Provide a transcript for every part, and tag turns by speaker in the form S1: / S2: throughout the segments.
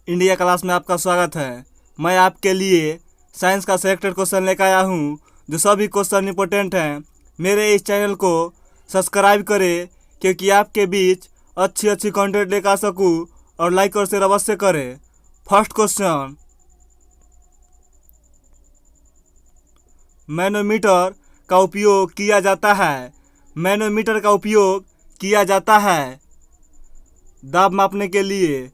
S1: India class में आपका स्वागत है। मैं आपके लिए साइंस का सेलेक्टेड क्वेश्चन लेकर आया हूँ, जो सभी क्वेश्चन इंपॉर्टेंट हैं। मेरे इस चैनल को सब्सक्राइब करें, क्योंकि आपके बीच अच्छी अच्छी कंटेंट लेकर आ सकूँ, और लाइक और शेयर अवश्य करें। फर्स्ट क्वेश्चन, मैनोमीटर का उपयोग किया जाता है। मैनोमीटर का उपयोग किया जाता है दाब मापने के लिए।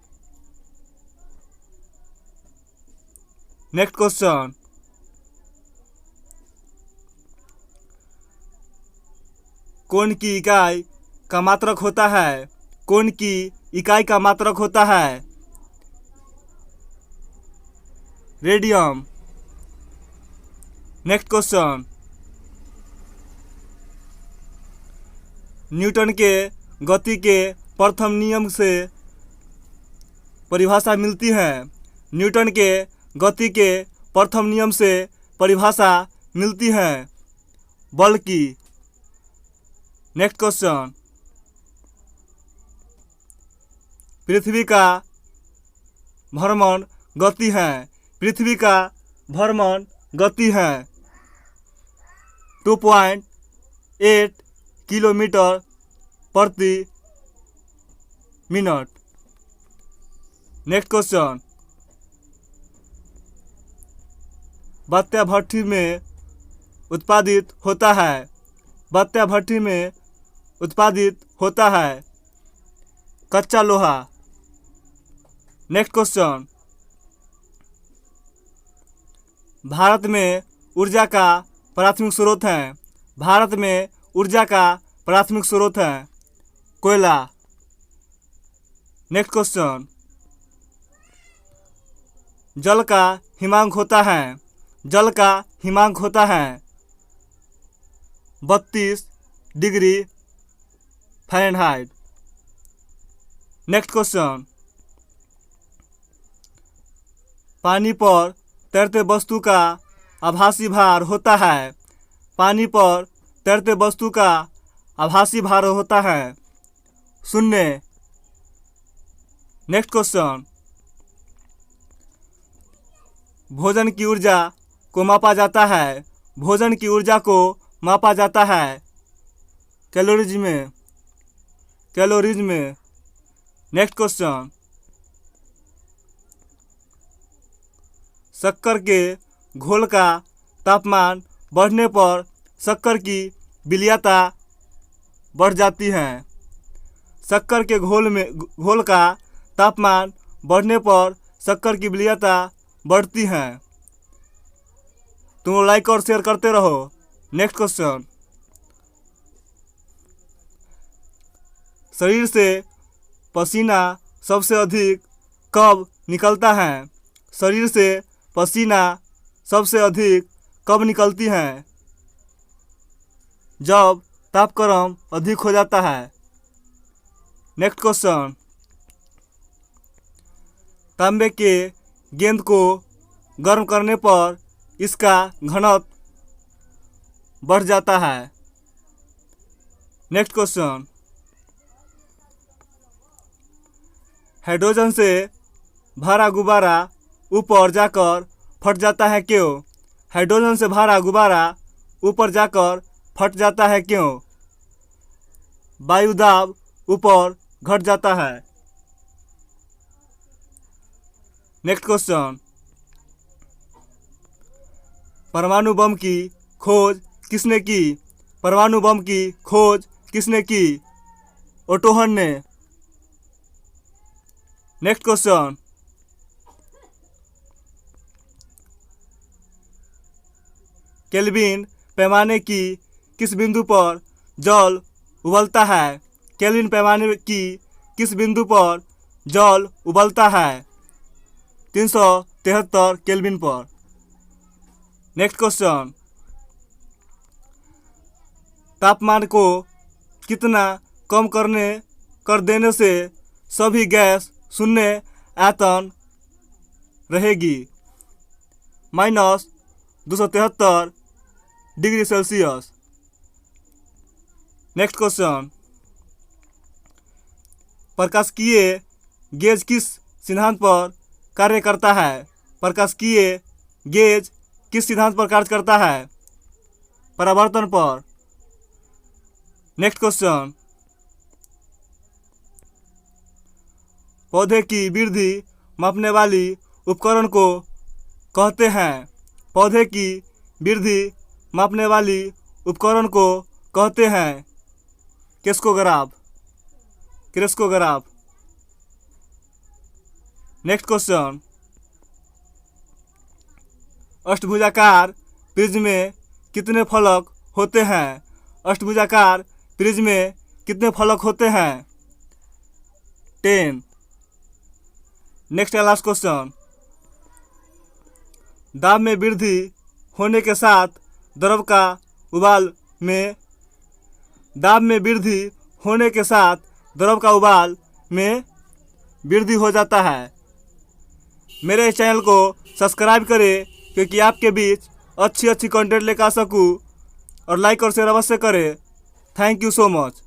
S1: नेक्स्ट क्वेश्चन, कोण की इकाई का मात्रक होता है। कोण की इकाई का मात्रक होता है रेडियन। नेक्स्ट क्वेश्चन, न्यूटन के गति के प्रथम नियम से परिभाषा मिलती है। न्यूटन के गति के प्रथम नियम से परिभाषा मिलती है बल की। नेक्स्ट क्वेश्चन, पृथ्वी का भ्रमण गति है। पृथ्वी का भ्रमण गति है 2.8 किलोमीटर प्रति मिनट। नेक्स्ट क्वेश्चन, बत्तियाँ भट्ठी में उत्पादित होता है। बत्तियाँ भट्ठी में उत्पादित होता है कच्चा लोहा। नेक्स्ट क्वेश्चन, भारत में ऊर्जा का प्राथमिक स्रोत है। भारत में ऊर्जा का प्राथमिक स्रोत है कोयला। नेक्स्ट क्वेश्चन, जल का हिमांक होता है। जल का हिमांक होता है 32 डिग्री फ़ारेनहाइट। नेक्स्ट क्वेश्चन, पानी पर तैरते वस्तु का आभासी भार होता है। पानी पर तैरते वस्तु का आभासी भार होता है 0। नेक्स्ट क्वेश्चन, भोजन की ऊर्जा को मापा जाता है। भोजन की ऊर्जा को मापा जाता है कैलोरीज में। कैलोरीज में। नेक्स्ट क्वेश्चन, शक्कर के घोल का तापमान बढ़ने पर शक्कर की विलयता बढ़ जाती है। शक्कर के घोल का तापमान बढ़ने पर शक्कर की विलयता बढ़ती है। तुम लाइक और शेयर करते रहो। नेक्स्ट क्वेश्चन, शरीर से पसीना सबसे अधिक कब निकलता है। शरीर से पसीना सबसे अधिक कब निकलती है जब तापक्रम अधिक हो जाता है। नेक्स्ट क्वेश्चन, तांबे के गेंद को गर्म करने पर इसका घनत्व बढ़ जाता है। नेक्स्ट क्वेश्चन, हाइड्रोजन से भरा गुब्बारा ऊपर जाकर फट जाता है क्यों। हाइड्रोजन से भरा गुब्बारा ऊपर जाकर फट जाता है क्यों। वायु दाब ऊपर घट जाता है। नेक्स्ट क्वेश्चन, परमाणु बम की खोज किसने की। परमाणु बम की खोज किसने की। ओटो हन ने। नेक्स्ट क्वेश्चन, केल्विन पैमाने की किस बिंदु पर जल उबलता है। केल्विन पैमाने की किस बिंदु पर जल उबलता है 373 केल्विन पर। नेक्स्ट क्वेश्चन, तापमान को कितना कम कर देने से सभी गैस शून्य आयतन रहेगी। -273 डिग्री सेल्सियस। नेक्स्ट क्वेश्चन, प्रकाशिकीय गेज किस सिद्धांत पर कार्य करता है? प्रकाशिकीय गेज किस सिद्धांत पर कार्य करता है? परावर्तन पर। नेक्स्ट क्वेश्चन, पौधे की वृद्धि मापने वाली उपकरण को कहते हैं? पौधे की वृद्धि मापने वाली उपकरण को कहते हैं क्रेस्कोग्राफ। क्रेस्कोग्राफ। नेक्स्ट क्वेश्चन, अष्टभुजाकार प्रिज्म में कितने फलक होते हैं? अष्टभुजाकार प्रिज्म में कितने फलक होते हैं? 10। नेक्स्ट एंड लास्ट क्वेश्चन, दाब में वृद्धि होने के साथ द्रव का उबाल में दाब में वृद्धि होने के साथ द्रव का उबाल में वृद्धि हो जाता है। मेरे इस चैनल को सब्सक्राइब करें क्योंकि आपके बीच अच्छी कंटेंट लेकर आ सकूँ, और लाइक और शेयर अवश्य करें। Thank you so much.